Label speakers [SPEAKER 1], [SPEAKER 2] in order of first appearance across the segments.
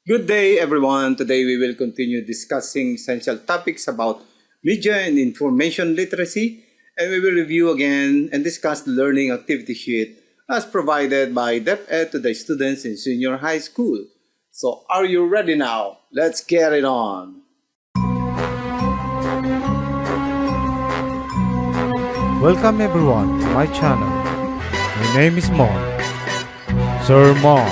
[SPEAKER 1] Good day, everyone. Today we will continue discussing essential topics about media and information literacy, and we will review again and discuss the learning activity sheet as provided by DepEd to the students in senior high school. So, are you ready now? Let's get it on.
[SPEAKER 2] Welcome everyone to my channel. My name is Mon. Sir Mon.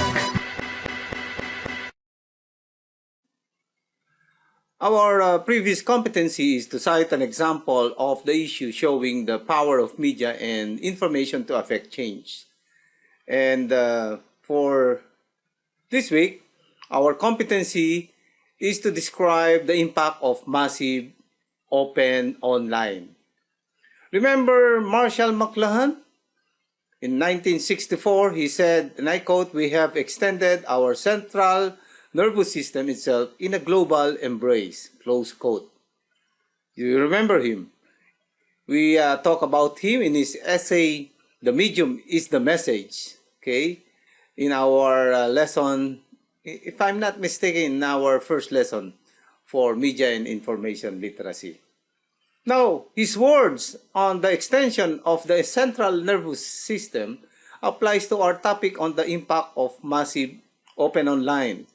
[SPEAKER 1] Our previous competency is to cite an example of the issue showing the power of media and information to affect change. And for this week, our competency is to describe the impact of massive open online. Remember Marshall McLuhan? In 1964, he said, and I quote, "We have extended our central nervous system itself in a global embrace," close quote. You remember him? We talk about him in his essay, "The Medium is the Message," okay? In our lesson, if I'm not mistaken, in our first lesson for media and information literacy. Now, his words on the extension of the central nervous system applies to our topic on the impact of massive open online.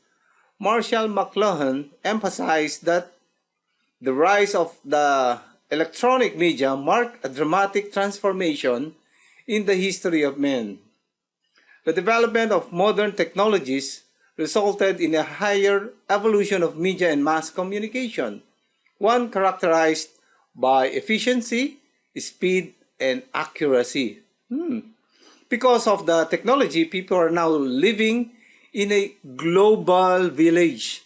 [SPEAKER 1] Marshall McLuhan emphasized that the rise of the electronic media marked a dramatic transformation in the history of men. The development of modern technologies resulted in a higher evolution of media and mass communication, one characterized by efficiency, speed, and accuracy. Because of the technology, people are now living in a global village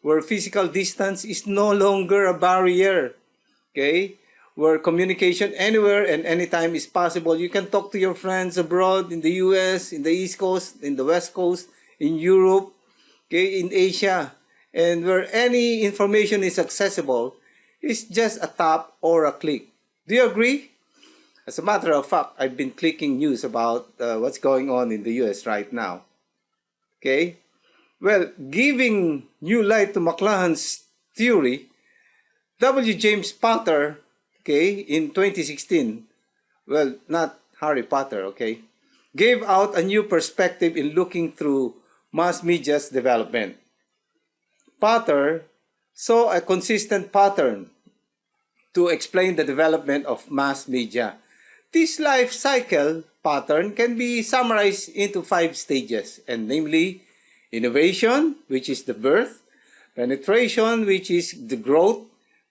[SPEAKER 1] where physical distance is no longer a barrier, okay? Where communication anywhere and anytime is possible. You can talk to your friends abroad in the US, in the East Coast, in the West Coast, in Europe, okay, in Asia, and where any information is accessible, it's just a tap or a click. Do you agree? As a matter of fact, I've been clicking news about what's going on in the US right now. Okay? Well, giving new light to McLuhan's theory, W. James Potter, okay, in 2016, well, not Harry Potter, okay, gave out a new perspective in looking through mass media's development. Potter saw a consistent pattern to explain the development of mass media. This life cycle pattern can be summarized into 5 stages, and namely, innovation, which is the birth, penetration, which is the growth,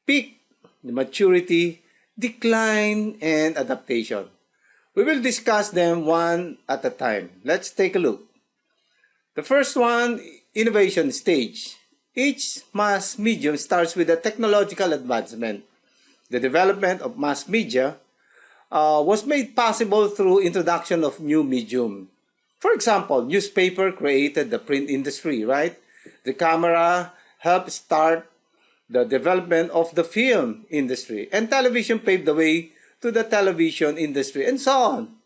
[SPEAKER 1] peak, the maturity, decline, and adaptation. We will discuss them one at a time. Let's take a look. The first one, innovation stage. Each mass medium starts with a technological advancement. The development of mass media was made possible through introduction of new medium. For example, newspaper created the print industry, right? The camera helped start the development of the film industry, and television paved the way to the television industry, and so on.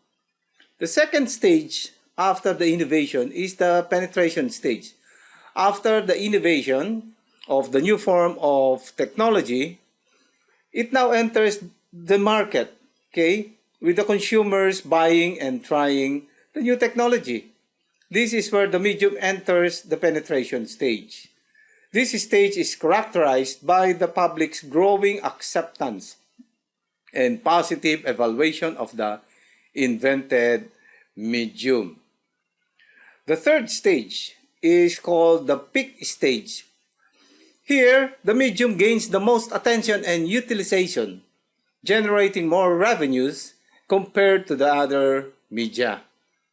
[SPEAKER 1] The second stage after the innovation is the penetration stage. After the innovation of the new form of technology, it now enters the market, okay, with the consumers buying and trying the new technology. This is where the medium enters the penetration stage. This stage is characterized by the public's growing acceptance and positive evaluation of the invented medium. The third stage is called the peak stage. Here, the medium gains the most attention and utilization, generating more revenues compared to the other media.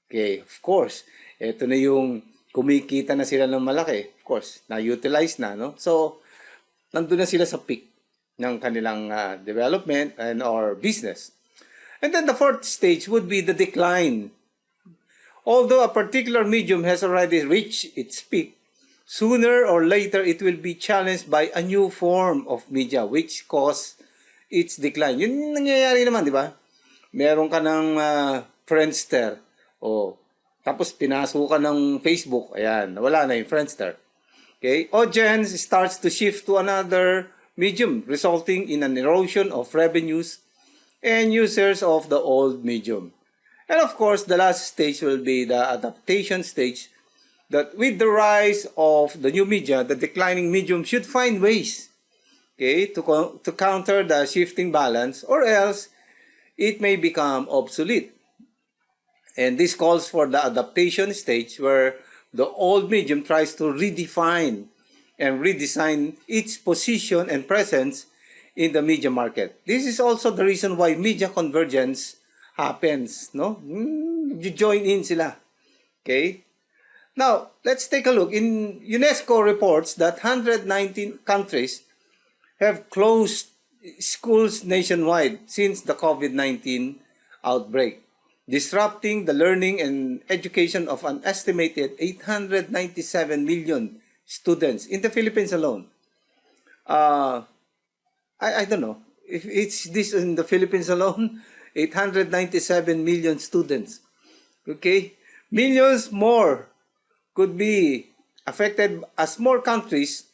[SPEAKER 1] Okay, of course, ito na yung kumikita na sila ng malaki. Of course, na-utilize na, no? So, nandun na sila sa peak ng kanilang development and or business. And then the fourth stage would be the decline. Although a particular medium has already reached its peak, sooner or later it will be challenged by a new form of media which cause its decline. Yun yung nangyayari naman, di ba? Meron ka ng Friendster, tapos pinasok ka ng Facebook, ayan, wala na yung Friendster. Okay, audience starts to shift to another medium, resulting in an erosion of revenues and users of the old medium. And of course, the last stage will be the adaptation stage, that with the rise of the new media, the declining medium should find ways, okay, to counter the shifting balance, or else it may become obsolete. And this calls for the adaptation stage, where the old medium tries to redefine and redesign its position and presence in the media market. This is also the reason why media convergence happens, no? You join in sila. Okay? Now, let's take a look. In UNESCO reports that 119 countries have closed schools nationwide since the COVID-19 outbreak, disrupting the learning and education of an estimated 897 million students in the Philippines alone. I don't know if it's this in the Philippines alone, 897 million students. Okay? Millions more could be affected as more countries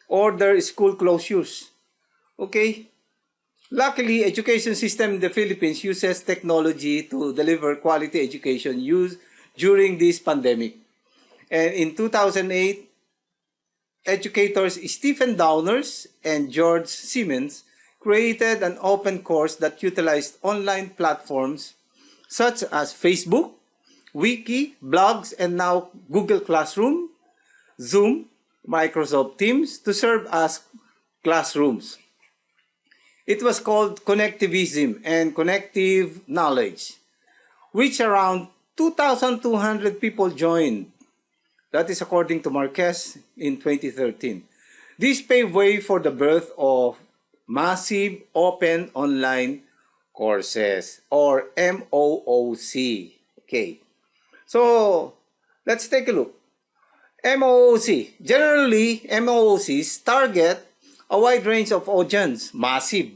[SPEAKER 1] order school closures. Okay? Luckily, education system in the Philippines uses technology to deliver quality education used during this pandemic. And in 2008, educators Stephen Downers and George Siemens created an open course that utilized online platforms such as Facebook, Wiki, blogs, and now Google Classroom, Zoom, Microsoft Teams to serve as classrooms. It was called Connectivism and Connective Knowledge, which around 2,200 people joined. That is according to Marquez in 2013. This paved way for the birth of Massive Open Online Courses, or MOOC. Okay, so let's take a look. MOOC. Generally, MOOCs target a wide range of audience, massive.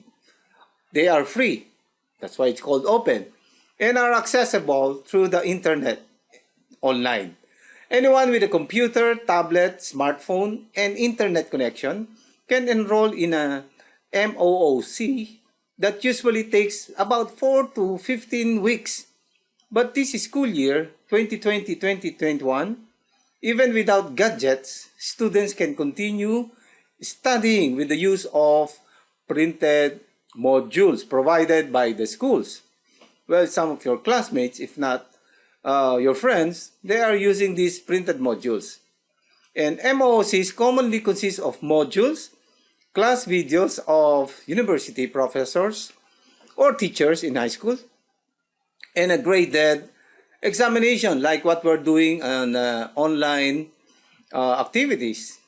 [SPEAKER 1] They are free. That's why it's called open. And are accessible through the internet, online. Anyone with a computer, tablet, smartphone, and internet connection can enroll in a MOOC that usually takes about 4 to 15 weeks. But this school year, 2020-2021, even without gadgets, students can continue studying with the use of printed modules provided by the schools. Well, some of your classmates, if not your friends, they are using these printed modules. And MOOCs commonly consist of modules, class videos of university professors or teachers in high school, and a graded examination like what we're doing on online activities.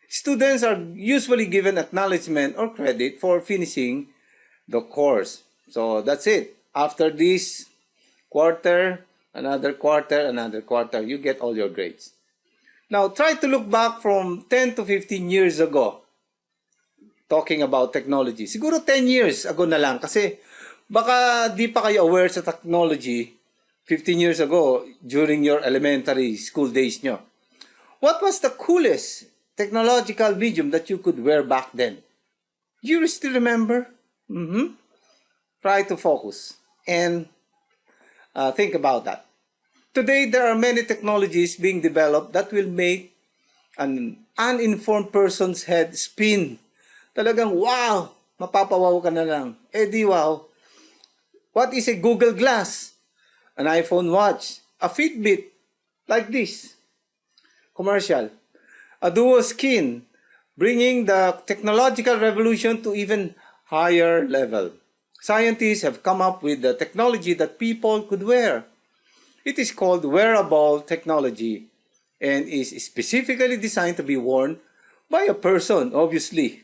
[SPEAKER 1] Students are usually given acknowledgement or credit for finishing the course. So that's it. After this quarter, another quarter, another quarter, you get all your grades. Now, try to look back from 10 to 15 years ago, talking about technology. Siguro 10 years ago na lang kasi baka di pa kayo aware sa technology 15 years ago during your elementary school days nyo. What was the coolest technological medium that you could wear back then? Do you still remember? Try to focus and think about that. Today, there are many technologies being developed that will make an uninformed person's head spin. Talagang, wow! Mapapawaw ka na lang. Eh di wow. What is a Google Glass? An iPhone watch? A Fitbit? Like this. Commercial. A dual skin, bringing the technological revolution to even higher level. Scientists have come up with the technology that people could wear. It is called Wearable Technology and is specifically designed to be worn by a person, obviously.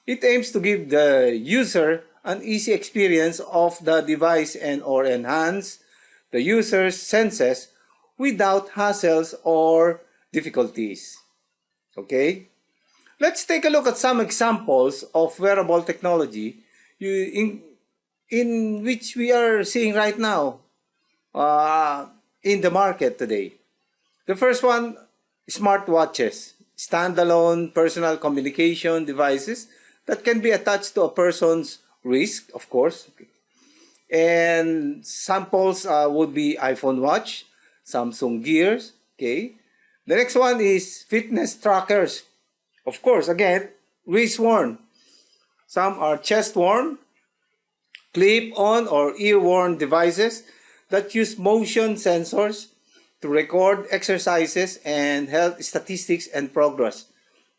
[SPEAKER 1] It aims to give the user an easy experience of the device and or enhance the user's senses without hassles or difficulties. Okay? Let's take a look at some examples of wearable technology in which we are seeing right now in the market today. The first one, smartwatches. standalone personal communication devices that can be attached to a person's wrist, of course. And samples would be iPhone watch, Samsung gears, okay. The next one is fitness trackers. Of course, again, wrist worn. Some are chest worn, clip-on or ear-worn devices that use motion sensors to record exercises and health statistics and progress.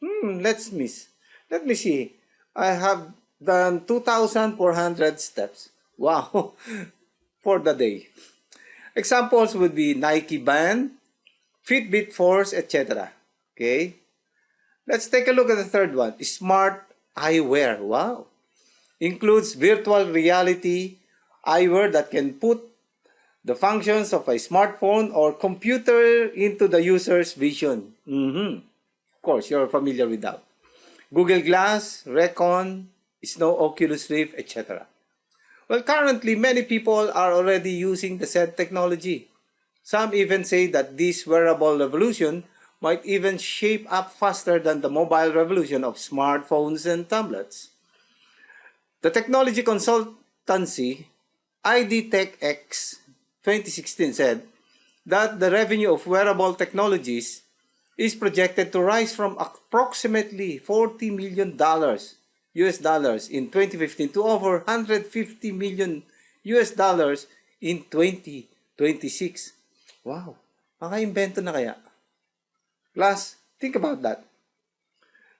[SPEAKER 1] Let me see. I have done 2,400 steps. Wow, for the day. Examples would be Nike Band, Fitbit Force, etc. Okay. Let's take a look at the third one. Smart eyewear. Wow. Includes virtual reality eyewear that can put the functions of a smartphone or computer into the user's vision. Of course, you're familiar with that. Google Glass, Recon, Snow Oculus Rift, etc. Well, currently, many people are already using the said technology. Some even say that this wearable revolution might even shape up faster than the mobile revolution of smartphones and tablets. The technology consultancy IDTechX 2016 said that the revenue of wearable technologies is projected to rise from approximately $40 million US dollars in 2015 to over $150 million US dollars in 2026. Wow, maka-invento na kaya? Plus, think about that.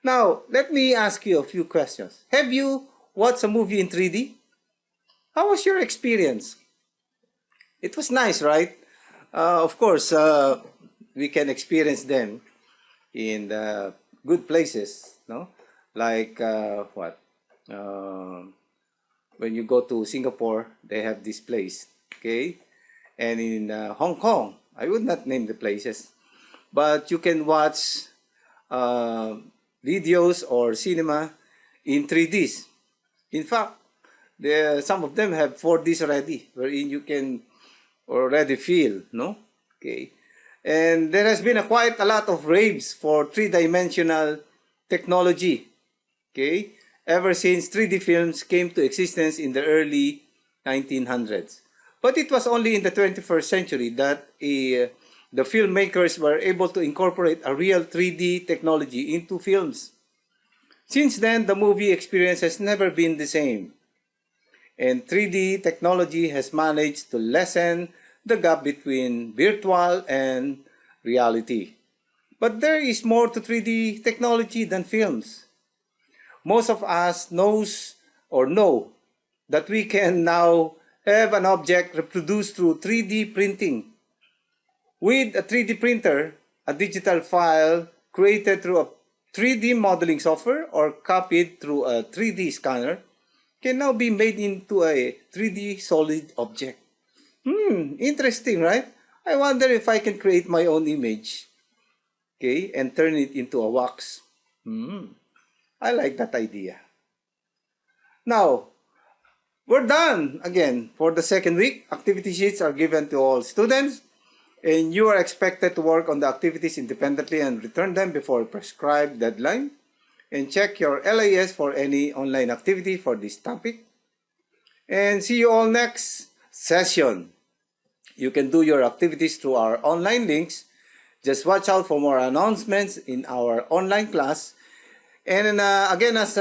[SPEAKER 1] Now, let me ask you a few questions. Have you watched a movie in 3D? How was your experience? It was nice, right? Of course, we can experience them in the good places, no? Like what? When you go to Singapore, they have this place, okay? And in Hong Kong, I would not name the places, but you can watch videos or cinema in 3Ds. In fact, some of them have 4Ds already, wherein you can already feel, no? Okay. And there has been quite a lot of raves for three-dimensional technology, okay? Ever since 3D films came to existence in the early 1900s. But it was only in the 21st century that the filmmakers were able to incorporate a real 3D technology into films. Since then, the movie experience has never been the same. And 3D technology has managed to lessen the gap between virtual and reality. But there is more to 3D technology than films. Most of us knows or know that we can now have an object reproduced through 3D printing. With a 3D printer, a digital file created through a 3D modeling software or copied through a 3D scanner can now be made into a 3D solid object. Interesting, right? I wonder if I can create my own image, okay, and turn it into a wax. I like that idea. Now, we're done again for the second week. Activity sheets are given to all students, and you are expected to work on the activities independently and return them before a prescribed deadline. And check your LAS for any online activity for this topic. And see you all next session. You can do your activities through our online links. Just watch out for more announcements in our online class. And again, as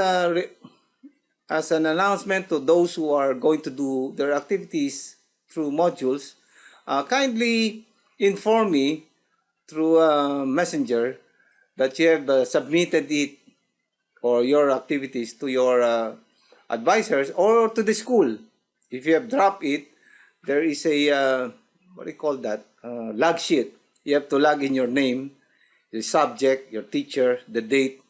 [SPEAKER 1] an announcement to those who are going to do their activities through modules, kindly inform me through Messenger that you have submitted it or your activities to your advisors or to the school. If you have dropped it, there is a, what do you call that, log sheet. You have to log in your name, the subject, your teacher, the date,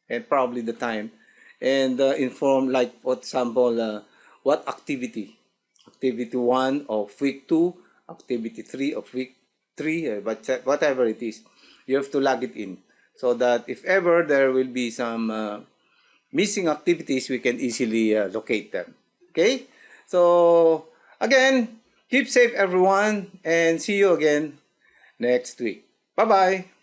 [SPEAKER 1] and probably the time. And inform, like, for example, what activity. Activity 1 of week 2, activity 3 of week 3, whatever it is. You have to log it in, so that if ever there will be some missing activities, we can easily locate them. Okay? So, again, keep safe everyone, and see you again next week. Bye-bye!